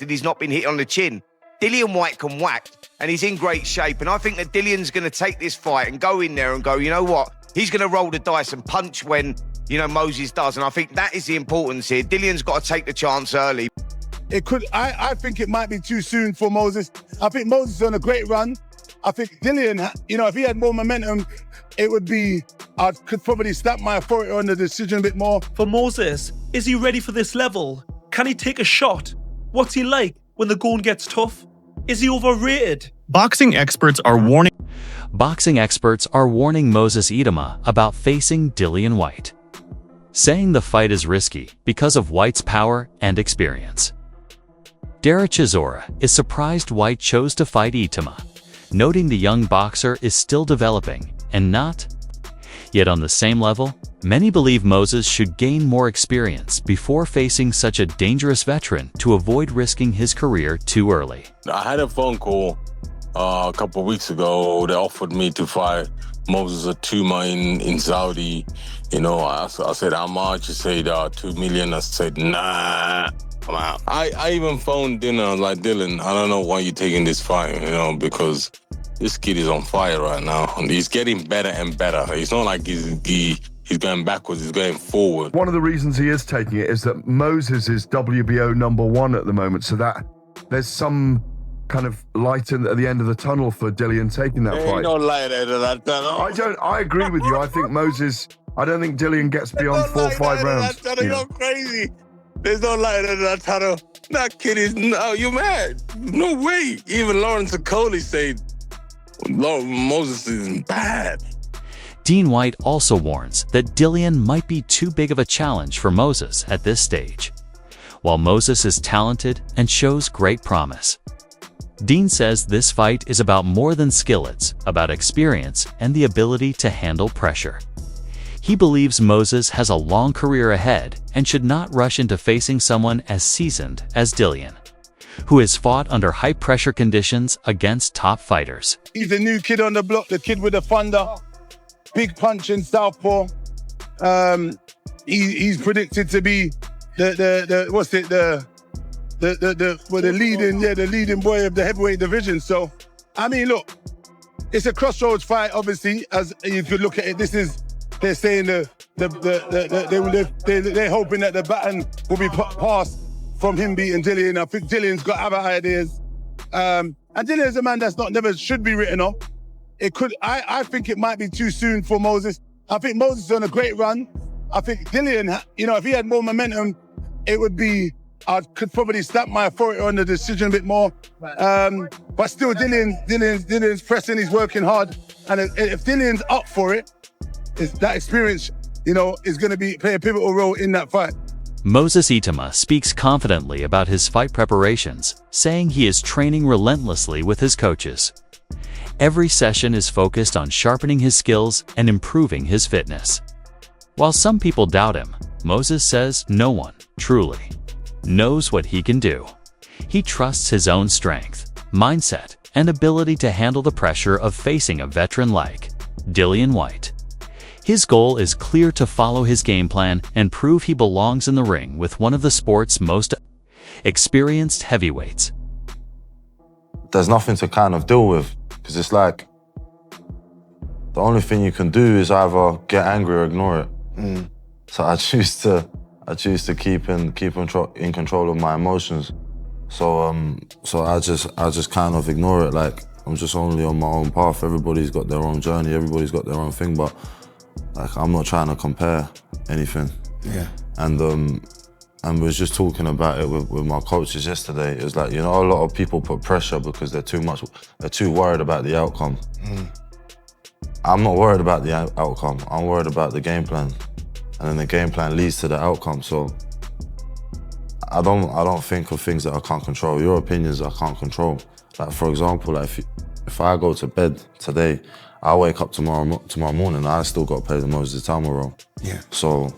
and he's not been hit on the chin. Dillian Whyte can whack, and he's in great shape. And I think that Dillian's going to take this fight and go in there and go, you know what? He's going to roll the dice and punch when, Moses does. And I think that is the importance here. Dillian's got to take the chance early. I think it might be too soon for Moses. I think Moses is on a great run. I think Dillian, if he had more momentum, I could probably stamp my authority on the decision a bit more. For Moses, is he ready for this level? Can he take a shot? What's he like when the going gets tough? Is he overrated? Boxing experts are warning Moses Itauma about facing Dillian Whyte, saying the fight is risky because of Whyte's power and experience. Dara Chisora is surprised Whyte chose to fight Itauma, noting the young boxer is still developing and not yet on the same level. Many believe Moses should gain more experience before facing such a dangerous veteran to avoid risking his career too early. I had a phone call a couple of weeks ago. They offered me to fight Moses Itauma in Saudi. I said, how much? He said, $2 million. I said, nah, I'm out. I even phoned Dylan. I was like, Dylan, I don't know why you're taking this fight, because this kid is on fire right now. And he's getting better and better. It's not like he's going backwards, he's going forward. One of the reasons he is taking it is that Moses is WBO #1 at the moment, so that there's some kind of light at the end of the tunnel for Dillian taking that fight. Ain't no light at the end of that tunnel. I agree with you. I don't think Dillian gets beyond 4 or 5 rounds. You're crazy. There's no light at that tunnel. That kid is, no, you're mad. No way. Even Lawrence Okoli said Moses is bad. Dean Whyte also warns that Dillian might be too big of a challenge for Moses at this stage. While Moses is talented and shows great promise, Dean says this fight is about more than skill. It's about experience and the ability to handle pressure. He believes Moses has a long career ahead and should not rush into facing someone as seasoned as Dillian, who has fought under high-pressure conditions against top fighters. He's the new kid on the block, the kid with the thunder. Big punch in southpaw. He's predicted to be the leading boy of the heavyweight division. So, look, it's a crossroads fight. Obviously, as you could look at it, they're saying they're hoping that the baton will be passed from him beating Dillian. I think Dillian's got other ideas, and Dillian's a man that's never should be written off. I think it might be too soon for Moses. I think Moses is on a great run. I think Dillian, if he had more momentum, I could probably stamp my authority on the decision a bit more. But still, Dillian's pressing, he's working hard. And if Dillian's up for it, that experience, is going to play a pivotal role in that fight. Moses Itauma speaks confidently about his fight preparations, saying he is training relentlessly with his coaches. Every session is focused on sharpening his skills and improving his fitness. While some people doubt him, Moses says no one, truly, knows what he can do. He trusts his own strength, mindset, and ability to handle the pressure of facing a veteran like Dillian Whyte. His goal is clear: to follow his game plan and prove he belongs in the ring with one of the sport's most experienced heavyweights. There's nothing to kind of deal with, because it's like the only thing you can do is either get angry or ignore it. So I choose to keep in control of my emotions. So I just kind of ignore it. Like, I'm just only on my own path. Everybody's got their own journey. Everybody's got their own thing. But like, I'm not trying to compare anything. Yeah. And we was just talking about it with my coaches yesterday. It was like, a lot of people put pressure because they're too worried about the outcome. I'm not worried about the outcome. I'm worried about the game plan. And then the game plan leads to the outcome. So I don't think of things that I can't control. Your opinions I can't control. Like, for example, like if I go to bed today, I wake up tomorrow morning, I still got to play the Moses Itauma role. Yeah. So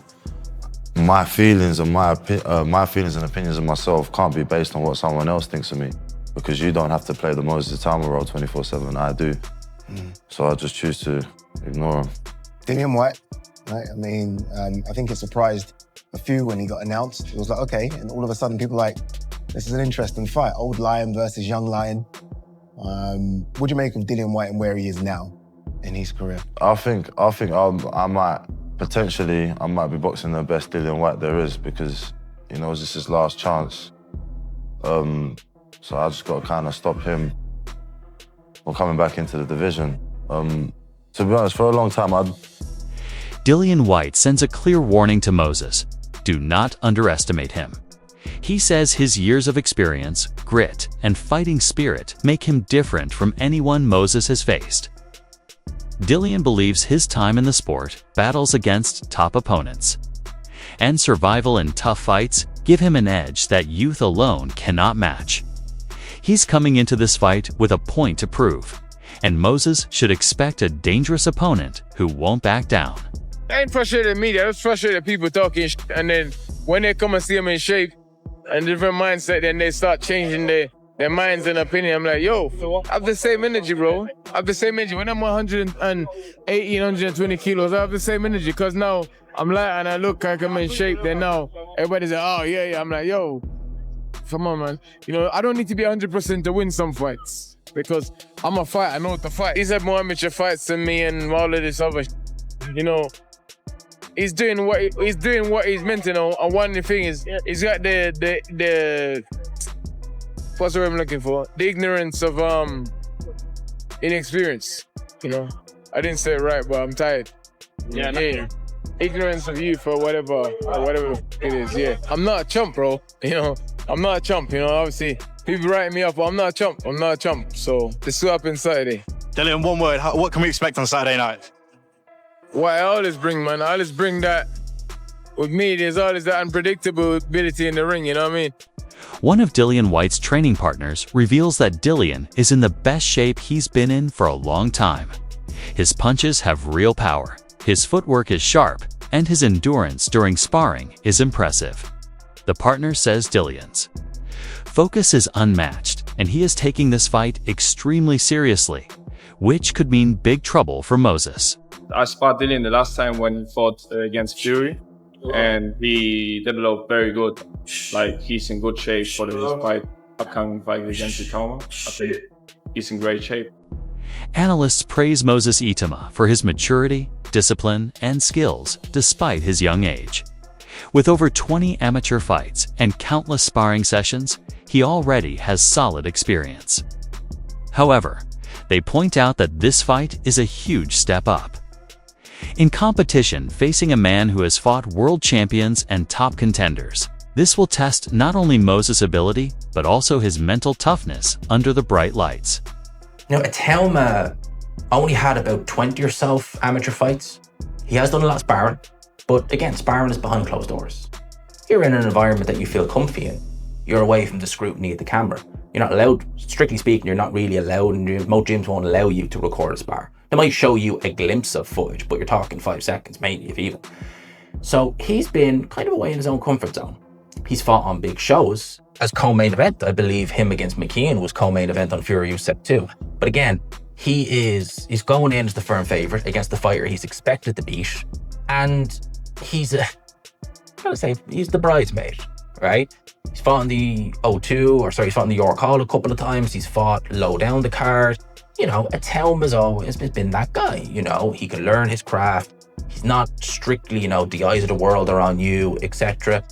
my feelings and opinions of myself can't be based on what someone else thinks of me, because you don't have to play the Moses Itauma role 24/7. I do. So I just choose to ignore him. Dillian Whyte, right? I think it surprised a few when he got announced. It was like, okay, and all of a sudden people were like, This is an interesting fight. Old Lion versus young Lion. What do you make of Dillian Whyte and where he is now in his career? I think I might be boxing the best Dillian Whyte there is, because, you know, this is his last chance. So I just got to kind of stop him from coming back into the division. To be honest, for a long time, Dillian Whyte sends a clear warning to Moses: do not underestimate him. He says his years of experience, grit, and fighting spirit make him different from anyone Moses has faced. Dillian believes his time in the sport, battles against top opponents, and survival in tough fights give him an edge that youth alone cannot match. He's coming into this fight with a point to prove, and Moses should expect a dangerous opponent who won't back down. I ain't frustrated me, I was frustrated people talking and then when they come and see him in shape and different mindset, then they start changing their minds and opinion. I'm like, yo, I have the same energy, bro. I have the same energy. When I'm 118, 120 kilos, I have the same energy, because now I'm light and I look like I'm in shape. Then now everybody's like, oh, yeah. I'm like, yo, come on, man. You know, I don't need to be 100% to win some fights, because I'm a fighter. I know what to fight. He's had more amateur fights than me and all of this other, you know. He's doing what he's meant to know. And one thing is, he's got the what's the word I'm looking for? The ignorance of inexperience. You know, I didn't say it right, but I'm tired. Yeah. Ignorance of youth or whatever it is. Yeah, I'm not a chump, bro. You know, I'm not a chump. You know, obviously people writing me up, but I'm not a chump. I'm not a chump. So this will happen Saturday. Dillian, one word. What can we expect on Saturday night? What I always bring, man, I always bring that. With me, there's always that unpredictability in the ring, you know what I mean? One of Dillian Whyte's training partners reveals that Dillian is in the best shape he's been in for a long time. His punches have real power, his footwork is sharp, and his endurance during sparring is impressive. The partner says Dillian's focus is unmatched, and he is taking this fight extremely seriously, which could mean big trouble for Moses. I sparred Dillian the last time when he fought against Fury, and he developed very good. Like, he's in good shape for his upcoming fight against Itauma. I think he's in great shape. Analysts praise Moses Itauma for his maturity, discipline, and skills despite his young age. With over 20 amateur fights and countless sparring sessions, he already has solid experience. However, they point out that this fight is a huge step up. In competition facing a man who has fought world champions and top contenders, this will test not only Moses' ability, but also his mental toughness under the bright lights. You know, Itauma only had about 20 or so amateur fights. He has done a lot of sparring, but again, sparring is behind closed doors. You're in an environment that you feel comfy in. You're away from the scrutiny of the camera. You're not allowed, strictly speaking, you're not really allowed, and most gyms won't allow you to record a spar. They might show you a glimpse of footage, but you're talking 5 seconds, maybe, if even. So he's been kind of away in his own comfort zone. He's fought on big shows as co-main event. I believe him against McKeon was co-main event on Fury Youssef too. But again, he's going in as the firm favourite against the fighter he's expected to beat. And he's the bridesmaid, right? He's fought in the he's fought in the York Hall a couple of times. He's fought low down the card. You know, Itauma's always been that guy. You know, he can learn his craft. He's not strictly, you know, the eyes of the world are on you, etc.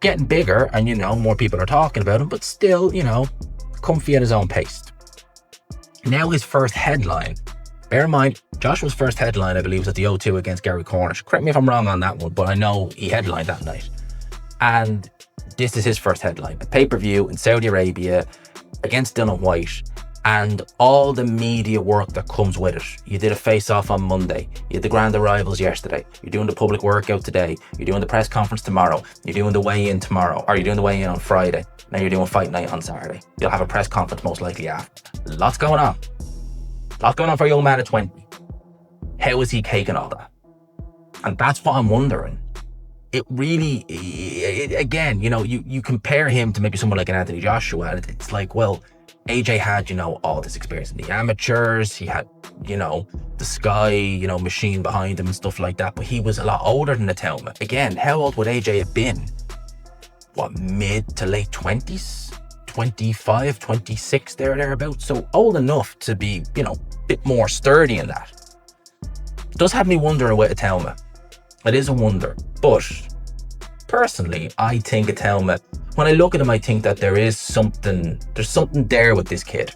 Getting bigger, and, you know, more people are talking about him, but still, you know, comfy at his own pace. Now his first headline. Bear in mind, Joshua's first headline, I believe, was at the O2 against Gary Cornish. Correct me if I'm wrong on that one, but I know he headlined that night. And this is his first headline. A pay-per-view in Saudi Arabia against Dillian Whyte, and all the media work that comes with it. You did a face-off on Monday. You had the grand arrivals yesterday. You're doing the public workout today. You're doing the press conference tomorrow. You're doing the weigh-in tomorrow. Or you're doing the weigh-in on Friday. Now you're doing fight night on Saturday. You'll have a press conference most likely after. Lots going on. Lots going on for a young man at 20. How is he caking all that? And that's what I'm wondering. It really, again, you know, you compare him to maybe someone like an Anthony Joshua, and it's like, well, AJ had, you know, all this experience in the amateurs. He had, you know, the Sky, you know, machine behind him and stuff like that. But he was a lot older than Itauma. Again, how old would AJ have been mid to late 20s? 25, 26, thereabouts. So old enough to be, a bit more sturdy in that. It does have me wondering with Itauma. It is a wonder. But personally, I think Itauma, when I look at him, I think that there's something there with this kid.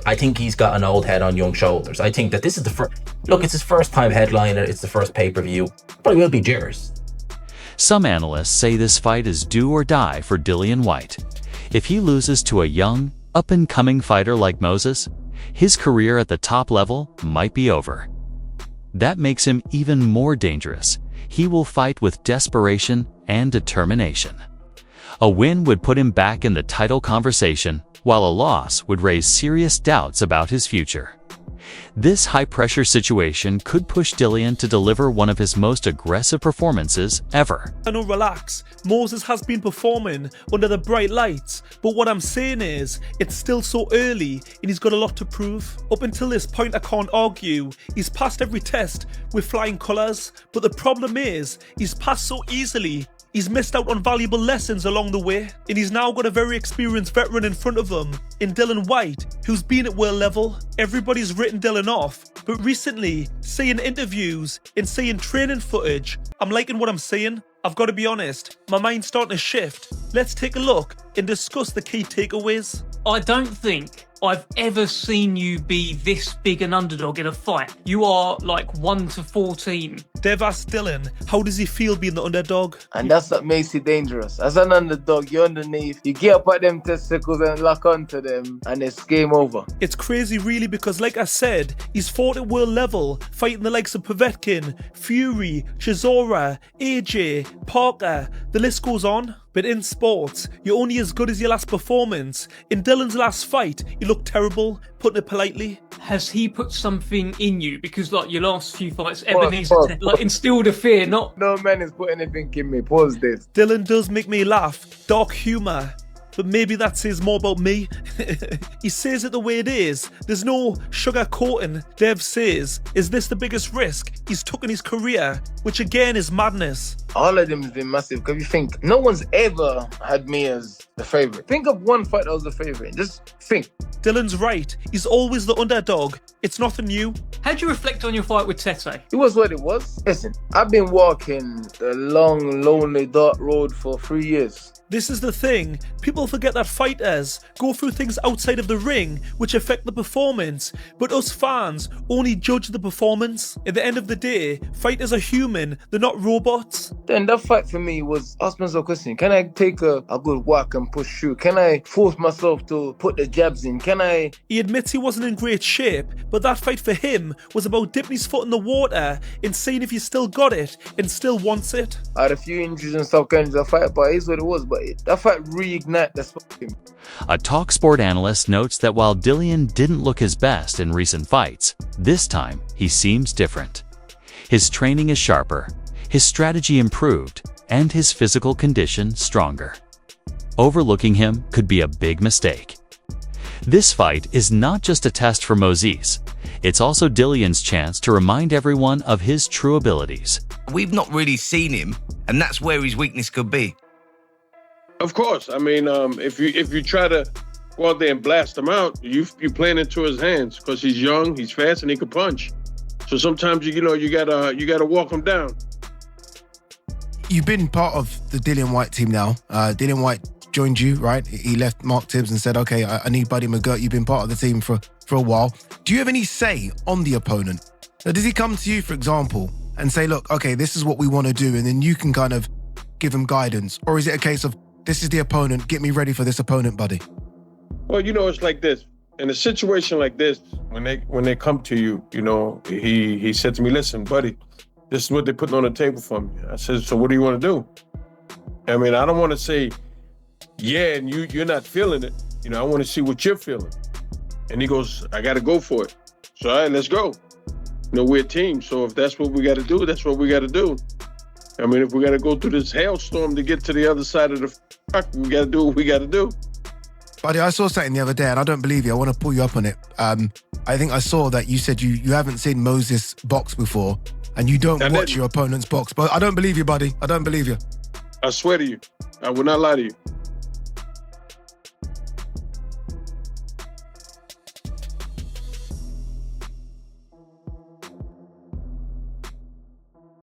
I think he's got an old head on young shoulders. I think that this is the first, look, it's his first time headliner. It's the first pay-per-view. Probably will be jeers. Some analysts say this fight is do or die for Dillian Whyte. If he loses to a young, up-and-coming fighter like Moses, his career at the top level might be over. That makes him even more dangerous. He will fight with desperation and determination. A win would put him back in the title conversation, while a loss would raise serious doubts about his future. This high-pressure situation could push Dillian to deliver one of his most aggressive performances ever. I know, relax. Moses has been performing under the bright lights, but what I'm saying is, it's still so early and he's got a lot to prove. Up until this point, I can't argue. He's passed every test with flying colours, but the problem is, he's passed so easily. He's missed out on valuable lessons along the way, and he's now got a very experienced veteran in front of him, in Dillian Whyte, who's been at world level. Everybody's written Dillian off, but recently, seeing interviews and seeing training footage, I'm liking what I'm seeing. I've got to be honest, my mind's starting to shift. Let's take a look and discuss the key takeaways. I don't think I've ever seen you be this big an underdog in a fight. You are like 1 to 14. Dev asked Dillian, how does he feel being the underdog? And that's what makes it dangerous. As an underdog, you're underneath, you get up at them testicles and lock onto them, and it's game over. It's crazy really because, like I said, he's fought at world level, fighting the likes of Povetkin, Fury, Chisora, AJ, Parker, the list goes on. But in sports, you're only as good as your last performance. In Dillian's last fight, he looked terrible, putting it politely. Has he put something in you? Because like your last few fights, Ebenezer instilled a fear, not... No man has put anything in me. Pause this. Dillian does make me laugh. Dark humour. But maybe that says more about me. He says it the way it is. There's no sugar coating. Dev says, is this the biggest risk he's took in his career? Which again is madness. All of them has been massive, because you think no one's ever had me as the favourite. Think of one fight that was the favourite. Just think. Dillian's right. He's always the underdog. It's nothing new. How do you reflect on your fight with Tete? It was what it was. Listen, I've been walking the long, lonely, dark road for 3 years. This is the thing. People forget that fighters go through things outside of the ring which affect the performance, but us fans only judge the performance. At the end of the day, fighters are human, they're not robots. Then that fight for me was, ask myself a question, can I take a good whack and push through? Can I force myself to put the jabs in? Can I... He admits he wasn't in great shape, but that fight for him was about dipping his foot in the water and seeing if he still got it and still wants it. I had a few injuries and stuff going into the fight, but it is what it was. But that fight reignited the spark in me. A TalkSport analyst notes that while Dillian didn't look his best in recent fights, this time he seems different. His training is sharper, his strategy improved, and his physical condition stronger. Overlooking him could be a big mistake. This fight is not just a test for Moses, it's also Dillian's chance to remind everyone of his true abilities. We've not really seen him, and that's where his weakness could be. Of course. I mean, if you try to go out there and blast him out, you playing into his hands, because he's young, he's fast, and he can punch. So sometimes you gotta walk him down. You've been part of the Dillian Whyte team now. Dillian Whyte joined you, right? He left Mark Tibbs and said, okay, I need Buddy McGirt. You've been part of the team for a while. Do you have any say on the opponent? So does he come to you, for example, and say, look, okay, this is what we want to do, and then you can kind of give him guidance? Or is it a case of, this is the opponent, get me ready for this opponent, buddy? Well, it's like this. In a situation like this, when they come to you, he said to me, listen, buddy, this is what they're putting on the table for me. I said, so what do you want to do? I mean, I don't want to say, yeah, and you're not feeling it. I want to see what you're feeling. And he goes, I got to go for it. So, all right, let's go. We're a team. So if that's what we got to do, that's what we got to do. I mean, if we got to go through this hailstorm to get to the other side of the we got to do what we got to do. Buddy, I saw something the other day, and I don't believe you. I want to pull you up on it. I think I saw that you said you haven't seen Moses box before, and you don't watch your opponent's box. But I don't believe you, buddy. I don't believe you. I swear to you, I will not lie to you.